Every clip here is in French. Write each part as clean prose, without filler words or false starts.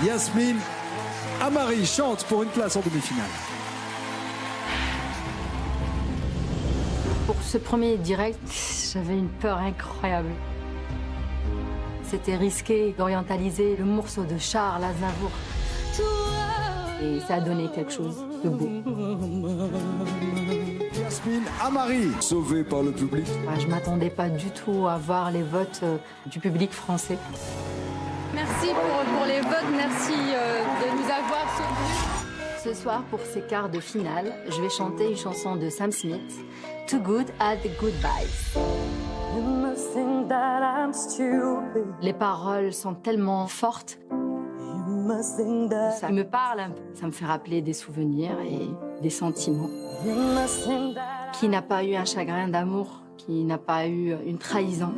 Yasmine Amari chante pour une place en demi-finale. Pour ce premier direct, j'avais une peur incroyable. C'était risqué d'orientaliser le morceau de Charles Aznavour. Et ça a donné quelque chose de beau. Yasmine Amari, sauvée par le public. Je ne m'attendais pas du tout à voir les votes du public français. Merci pour les votes, merci de nous avoir soutenus. Ce soir, pour ces quarts de finale, je vais chanter une chanson de Sam Smith, Too Good at the Goodbyes. Les paroles sont tellement fortes. Ça me parle un peu. Ça me fait rappeler des souvenirs et des sentiments. Qui n'a pas eu un chagrin d'amour, qui n'a pas eu une trahison.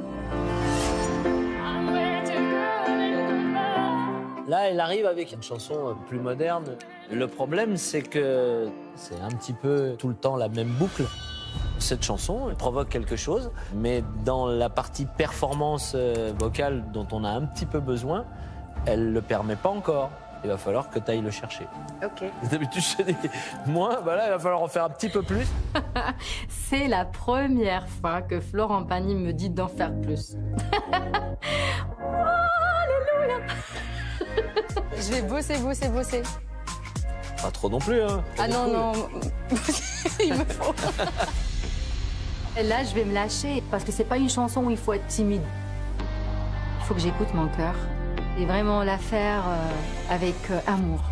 Là, elle arrive avec une chanson plus moderne. Le problème, c'est que c'est un petit peu tout le temps la même boucle. Cette chanson, elle provoque quelque chose, mais dans la partie performance vocale dont on a un petit peu besoin, elle ne le permet pas encore. Il va falloir que tu ailles le chercher. Ok. D'habitude, je dis moins, bah là, il va falloir en faire un petit peu plus. C'est la première fois que Florent Pagny me dit d'en faire plus. Oh, alléluia. Je vais bosser. Pas trop non plus, hein. Ah non, non, il me faut. Et là, je vais me lâcher parce que c'est pas une chanson où il faut être timide. Il faut que j'écoute mon cœur et vraiment la faire avec amour.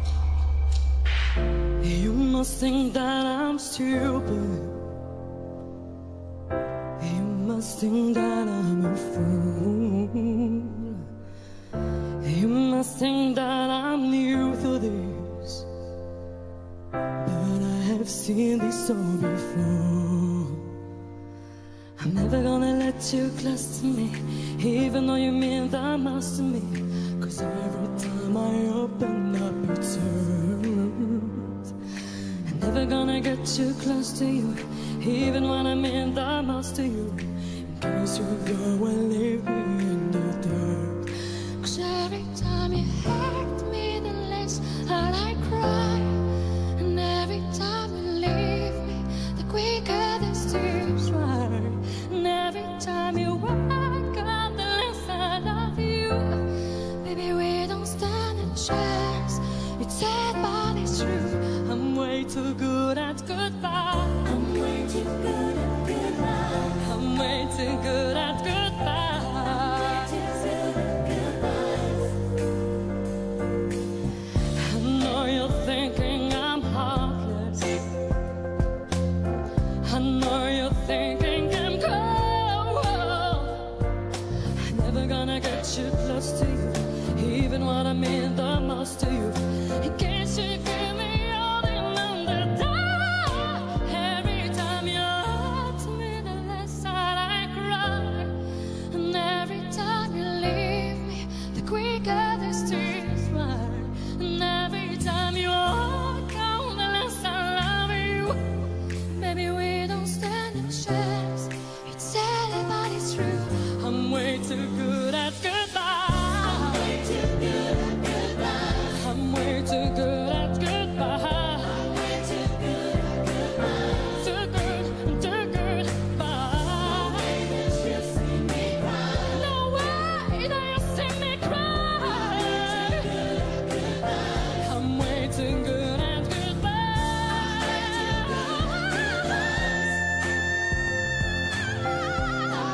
You must think that I'm stupid. You must think that I'm a fool. You must think that I'm new to this. But I have seen this all before. I'm never gonna let you close to me, even though you mean the most to me. Cause every time I open up it's hurt. I'm never gonna get too close to you, even when I mean the most to you. In case you go and leave me in the dirt. Cause every time you hurt me, the less I cry. And every time you leave me, the quicker the tears dry. And every time you walk out, the less I love you. Baby, we don't stand a chance. It's sad, but it's true. I'm way too good at goodbye. I'm way too good at goodbye. I'm way too good at goodbye. I know you're thinking I'm heartless. I know you're thinking I'm cold. I'm never gonna get you close to you, even when I mean the most to you. In case you give me all in the dark. Every time you hurt me, the less I cry. And every time you leave me, the quicker the tears dry. And every time you walk out, the less I love you. Baby, we don't stand a chance. It's sad, but it's true. I'm way too good at goodbye. I'm way too good at goodbye. I'm way too good at goodbye. I'm way too good at goodbye. Too good bye. No way that you see me cry. No way that you see me cry. I'm way too good at goodbye. I'm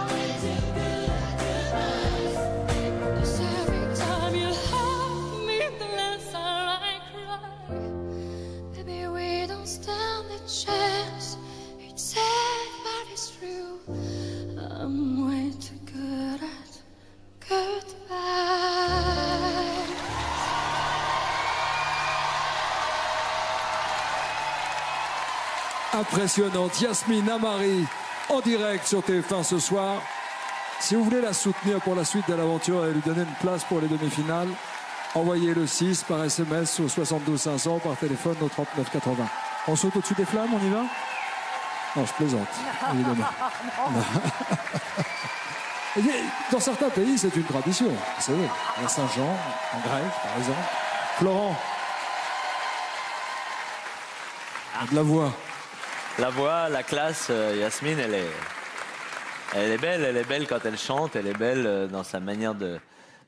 way too good at goodbye. 'Cause every time you hurt me, the less I cry. Baby, we don't stand a chance. It's sad, but it's true. I'm way too good at goodbye. Impressionnante, Yasmine Amari en direct sur TF1 ce soir. Si vous voulez la soutenir pour la suite de l'aventure et lui donner une place pour les demi-finales, envoyez le 6 par SMS au 72 500, par téléphone au 39 80. On saute au-dessus des flammes, on y va? Non, je plaisante, évidemment. Dans certains pays, c'est une tradition. Vous savez, à Saint-Jean, en Grèce, par exemple. Florent. De la voix. La voix, la classe, Yasmine, elle est belle quand elle chante, elle est belle dans sa manière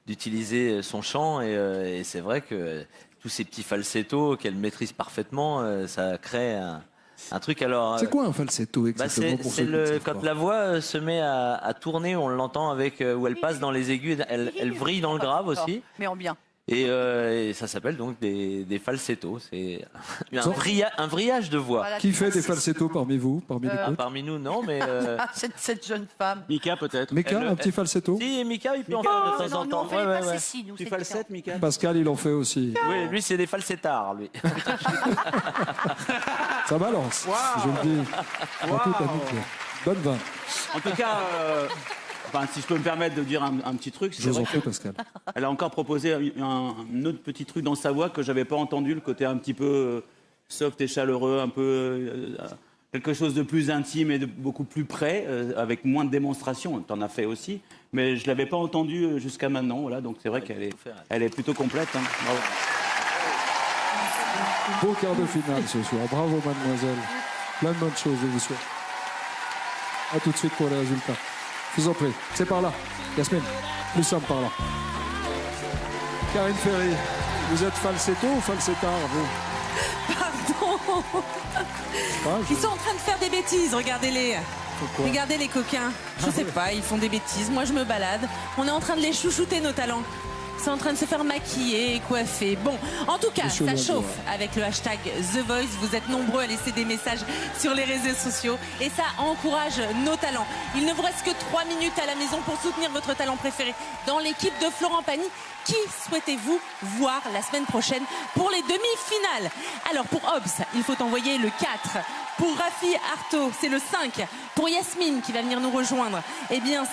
d'utiliser son chant et c'est vrai que tous ces petits falsettos qu'elle maîtrise parfaitement, ça crée un truc. Alors, C'est quoi un falsetto exactement pour ceux qui ne savent quand pas la voix se met à tourner, on l'entend avec où elle passe dans les aigus, elle vrille dans le grave aussi. Mais en bien. Et ça s'appelle donc des falsettos. C'est un vrillage de voix. Voilà, Qui fait des falsettos parmi vous, parmi les coachs? Parmi nous, non, mais. cette jeune femme. Mika peut-être. Mika, un petit falsetto? Si, Mika, il peut en faire de temps en temps. Tu falsettes, Mika? Pascal, il en fait aussi. Oui, lui, c'est des falsettards, lui. Ça balance, je le dis. En toute amitié. Bonne vanne. En tout cas, enfin, si je peux me permettre de dire un petit truc, Je vous en prie, Pascal. elle a encore proposé un autre petit truc dans sa voix que j'avais pas entendu, le côté un petit peu soft et chaleureux, un peu quelque chose de plus intime et de beaucoup plus près, avec moins de démonstration. T'en as fait aussi, mais je l'avais pas entendu jusqu'à maintenant. Voilà, donc c'est vrai qu'elle est plutôt complète. Hein. Bravo. Beau quart de finale ce soir. Bravo, mademoiselle. Plein de bonnes choses, je vous souhaite. A tout de suite pour les résultats. Je vous en prie. C'est par là. Yasmine, nous sommes par là. Karine Ferry, vous êtes falsetto ou falsettard, vous? Pardon. Ils sont en train de faire des bêtises, regardez-les. Pourquoi? Regardez les coquins. Je sais pas, ils font des bêtises. Moi, je me balade. On est en train de les chouchouter, nos talents. C'est en train de se faire maquiller et coiffer. Bon, en tout cas, ça chauffe avec le hashtag The Voice. Vous êtes nombreux à laisser des messages sur les réseaux sociaux et ça encourage nos talents. Il ne vous reste que 3 minutes à la maison pour soutenir votre talent préféré dans l'équipe de Florent Pagny. Qui souhaitez-vous voir la semaine prochaine pour les demi-finales? Alors, pour Hobbs, il faut envoyer le 4. Pour Rafi Artaud, c'est le 5. Pour Yasmine, qui va venir nous rejoindre, eh bien...